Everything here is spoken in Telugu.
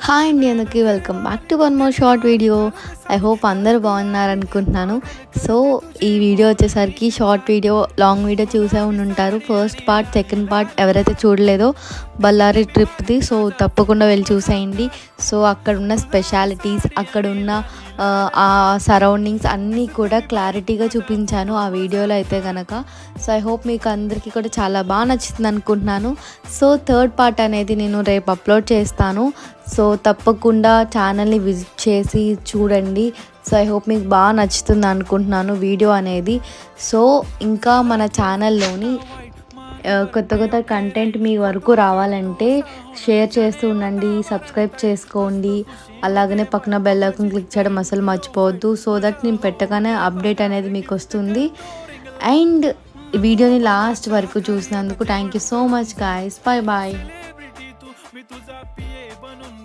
హాయ్ అండి అందరికీ welcome back to one more short video. I hope అందరూ బాగున్నారనుకుంటున్నాను. సో ఈ వీడియో వచ్చేసరికి షార్ట్ వీడియో, లాంగ్ వీడియో చూసే ఉంటారు. ఫస్ట్ పార్ట్, సెకండ్ పార్ట్ ఎవరైతే చూడలేదో బళ్ళారి ట్రిప్ది, సో తప్పకుండా వెళ్ళి చూసేయండి. సో అక్కడ ఉన్న స్పెషాలిటీస్, అక్కడ ఉన్న ఆ సరౌండింగ్స్ అన్నీ కూడా క్లారిటీగా చూపించాను ఆ వీడియోలో అయితే కనుక. సో ఐ హోప్ మీకు అందరికీ కూడా చాలా బాగా నచ్చుతుంది అనుకుంటున్నాను. సో థర్డ్ పార్ట్ అనేది నేను రేపు అప్లోడ్ చేస్తాను. సో తప్పకుండా ఛానల్ని విజిట్ చేసి చూడండి. సో ఐ హోప్ మీకు బాగా నచ్చుతుంది అనుకుంటున్నాను వీడియో అనేది. సో ఇంకా మన ఛానల్లోని కొత్త కొత్త కంటెంట్ మీ వరకు రావాలంటే షేర్ చేస్తూ ఉండండి, సబ్స్క్రైబ్ చేసుకోండి. అలాగనే పక్కన బెల్ ఐకాన్ క్లిక్ చేయడం అసలు మర్చిపోవద్దు. సో దట్ నేను పెట్టగానే అప్డేట్ అనేది మీకు వస్తుంది. అండ్ ఈ వీడియోని లాస్ట్ వరకు చూసినందుకు thank you so much guys. Bye bye.